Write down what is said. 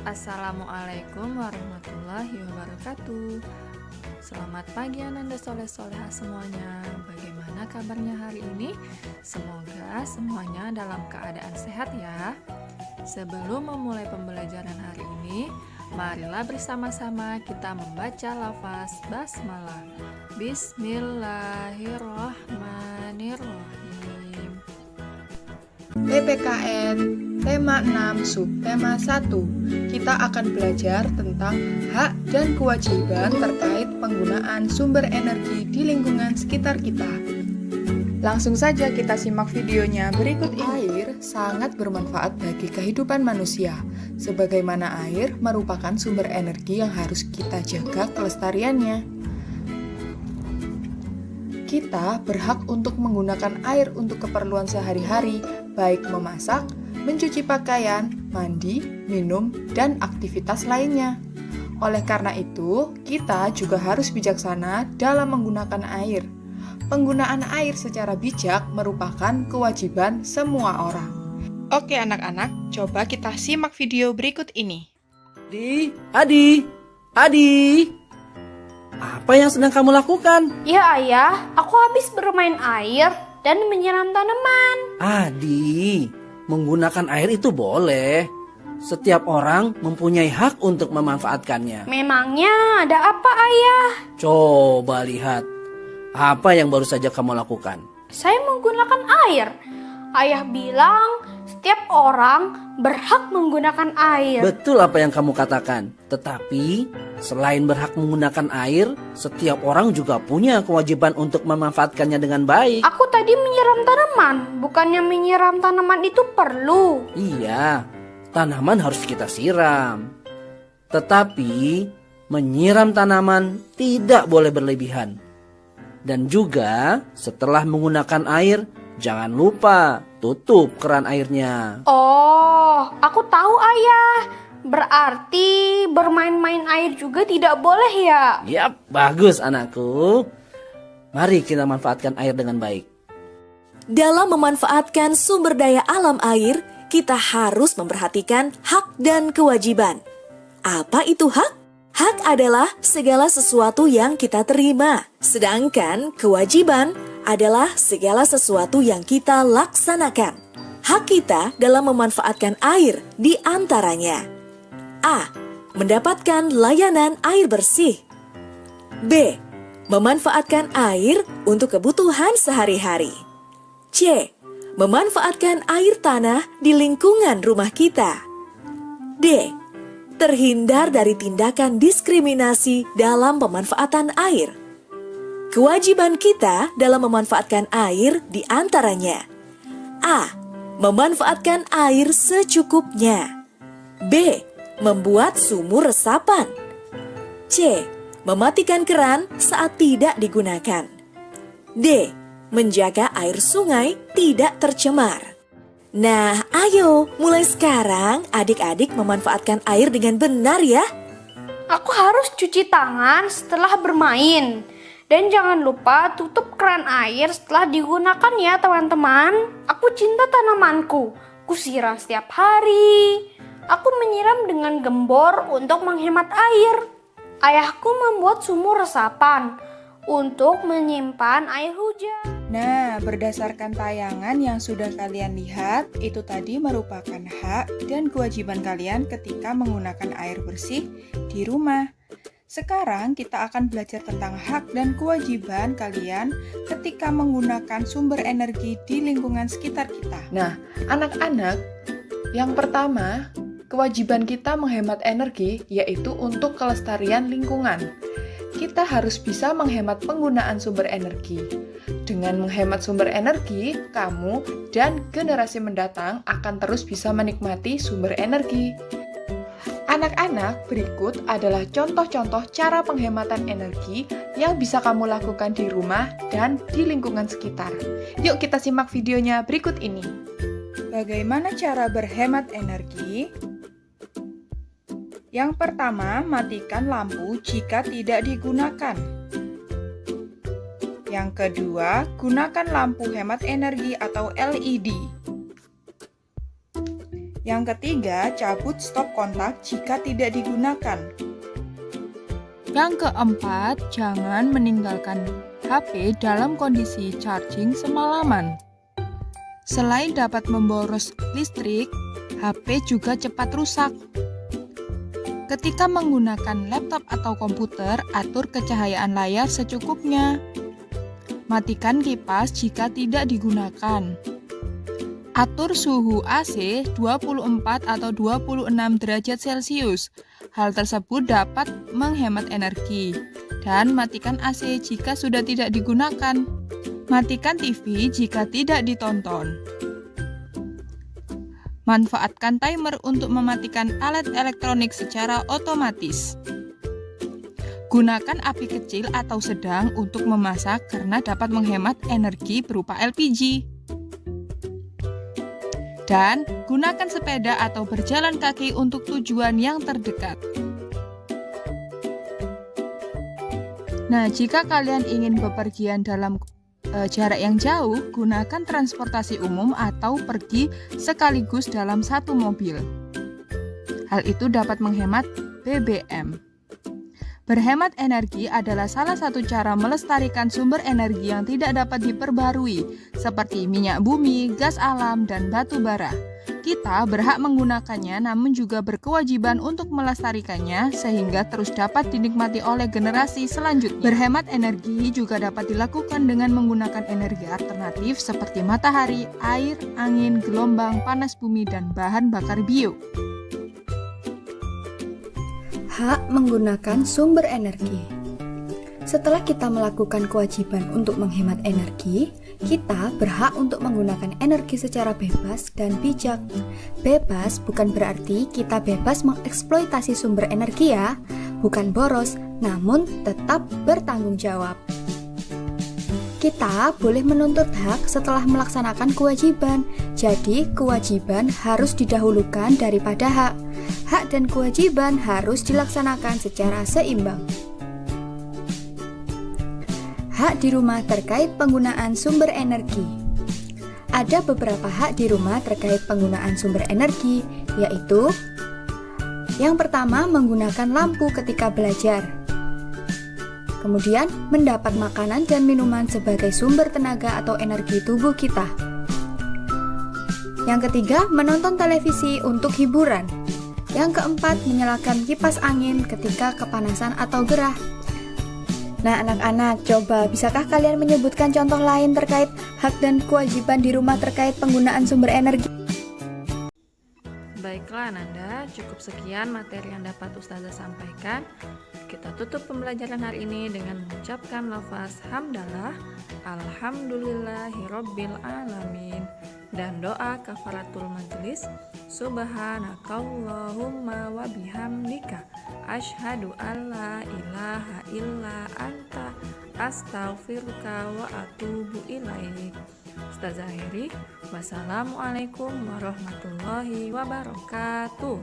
Assalamualaikum warahmatullahi wabarakatuh. Selamat pagi Ananda soleh-soleha semuanya. Bagaimana kabarnya hari ini? Semoga semuanya dalam keadaan sehat ya. Sebelum memulai pembelajaran hari ini, marilah bersama-sama kita membaca lafaz basmalah. Bismillahirrahmanirrahim. PPKN Tema 6 Subtema 1. Kita akan belajar tentang hak dan kewajiban terkait penggunaan sumber energi di lingkungan sekitar kita. Langsung saja kita simak videonya berikut ini. Air sangat bermanfaat bagi kehidupan manusia. Sebagaimana air merupakan sumber energi yang harus kita jaga kelestariannya. Kita berhak untuk menggunakan air untuk keperluan sehari-hari, baik memasak, mencuci pakaian, mandi, minum, dan aktivitas lainnya. Oleh karena itu, kita juga harus bijaksana dalam menggunakan air. Penggunaan air secara bijak merupakan kewajiban semua orang. Oke anak-anak, coba kita simak video berikut ini. Adi, apa yang sedang kamu lakukan? Ya ayah, aku habis bermain air dan menyiram tanaman. Adi, menggunakan air itu boleh. Setiap orang mempunyai hak untuk memanfaatkannya. Memangnya ada apa ayah? Coba lihat, apa yang baru saja kamu lakukan? Saya menggunakan air. Ayah bilang setiap orang berhak menggunakan air. Betul apa yang kamu katakan. Tetapi, selain berhak menggunakan air, setiap orang juga punya kewajiban untuk memanfaatkannya dengan baik. Aku tadi menyiram tanaman. Bukannya menyiram tanaman itu perlu? Iya, tanaman harus kita siram. Tetapi, menyiram tanaman tidak boleh berlebihan. Dan juga, setelah menggunakan air, jangan lupa tutup keran airnya. Oh, aku tahu ayah. Berarti bermain-main air juga tidak boleh ya? Yap, bagus anakku. Mari kita manfaatkan air dengan baik. Dalam memanfaatkan sumber daya alam air, kita harus memperhatikan hak dan kewajiban. Apa itu hak? Hak adalah segala sesuatu yang kita terima, sedangkan kewajiban adalah segala sesuatu yang kita laksanakan. Hak kita dalam memanfaatkan air di antaranya: A. Mendapatkan layanan air bersih. B. Memanfaatkan air untuk kebutuhan sehari-hari. C. Memanfaatkan air tanah di lingkungan rumah kita. D. Terhindar dari tindakan diskriminasi dalam pemanfaatan air. Kewajiban kita dalam memanfaatkan air di antaranya: A. Memanfaatkan air secukupnya. B. Membuat sumur resapan. C. Mematikan keran saat tidak digunakan. D. Menjaga air sungai tidak tercemar. Nah, ayo mulai sekarang adik-adik memanfaatkan air dengan benar ya. Aku harus cuci tangan setelah bermain. Dan jangan lupa tutup keran air setelah digunakan ya teman-teman. Aku cinta tanamanku. Ku siram setiap hari. Aku menyiram dengan gembor untuk menghemat air. Ayahku membuat sumur resapan untuk menyimpan air hujan. Nah, berdasarkan tayangan yang sudah kalian lihat, itu tadi merupakan hak dan kewajiban kalian ketika menggunakan air bersih di rumah. Sekarang kita akan belajar tentang hak dan kewajiban kalian ketika menggunakan sumber energi di lingkungan sekitar kita. Nah, anak-anak, yang pertama, kewajiban kita menghemat energi yaitu untuk kelestarian lingkungan. Kita harus bisa menghemat penggunaan sumber energi. Dengan menghemat sumber energi, kamu dan generasi mendatang akan terus bisa menikmati sumber energi. Anak-anak, berikut adalah contoh-contoh cara penghematan energi yang bisa kamu lakukan di rumah dan di lingkungan sekitar. Yuk kita simak videonya berikut ini. Bagaimana cara berhemat energi? Yang pertama, matikan lampu jika tidak digunakan. Yang kedua, gunakan lampu hemat energi atau LED. Yang ketiga, cabut stop kontak jika tidak digunakan. Yang keempat, jangan meninggalkan HP dalam kondisi charging semalaman. Selain dapat memboros listrik, HP juga cepat rusak. Ketika menggunakan laptop atau komputer, atur kecahayaan layar secukupnya. Matikan kipas jika tidak digunakan. Atur suhu AC 24 atau 26 derajat Celcius. Hal tersebut dapat menghemat energi. Dan matikan AC jika sudah tidak digunakan. Matikan TV jika tidak ditonton. Manfaatkan timer untuk mematikan alat elektronik secara otomatis. Gunakan api kecil atau sedang untuk memasak karena dapat menghemat energi berupa LPG. Dan gunakan sepeda atau berjalan kaki untuk tujuan yang terdekat. Nah, jika kalian ingin bepergian dalam jarak yang jauh, gunakan transportasi umum atau pergi sekaligus dalam satu mobil. Hal itu dapat menghemat BBM. Berhemat energi adalah salah satu cara melestarikan sumber energi yang tidak dapat diperbarui, seperti minyak bumi, gas alam, dan batu bara. Kita berhak menggunakannya namun juga berkewajiban untuk melestarikannya sehingga terus dapat dinikmati oleh generasi selanjutnya. Berhemat energi juga dapat dilakukan dengan menggunakan energi alternatif seperti matahari, air, angin, gelombang, panas bumi, dan bahan bakar bio. Hak menggunakan sumber energi. Setelah kita melakukan kewajiban untuk menghemat energi, kita berhak untuk menggunakan energi secara bebas dan bijak. Bebas bukan berarti kita bebas mengeksploitasi sumber energi ya, bukan boros, namun tetap bertanggung jawab. Kita boleh menuntut hak setelah melaksanakan kewajiban, jadi kewajiban harus didahulukan daripada hak. Hak dan kewajiban harus dilaksanakan secara seimbang. Hak di rumah terkait penggunaan sumber energi. Ada beberapa hak di rumah terkait penggunaan sumber energi, yaitu yang pertama, menggunakan lampu ketika belajar. Kemudian, mendapat makanan dan minuman sebagai sumber tenaga atau energi tubuh kita. Yang ketiga, menonton televisi untuk hiburan. Yang keempat, menyalakan kipas angin ketika kepanasan atau gerah. Nah, anak-anak, coba bisakah kalian menyebutkan contoh lain terkait hak dan kewajiban di rumah terkait penggunaan sumber energi? Baiklah Nanda, cukup sekian materi yang dapat Ustazah sampaikan. Kita tutup pembelajaran hari ini dengan mengucapkan lafaz hamdalah, alhamdulillahirabbil alamin, dan doa kafaratul majelis, subhanakallahumma wa bihamdika asyhadu alla ilaha illa anta astaghfiruka wa atubu ilaik. Ustazah akhiri, wassalamualaikum warahmatullahi wabarakatuh.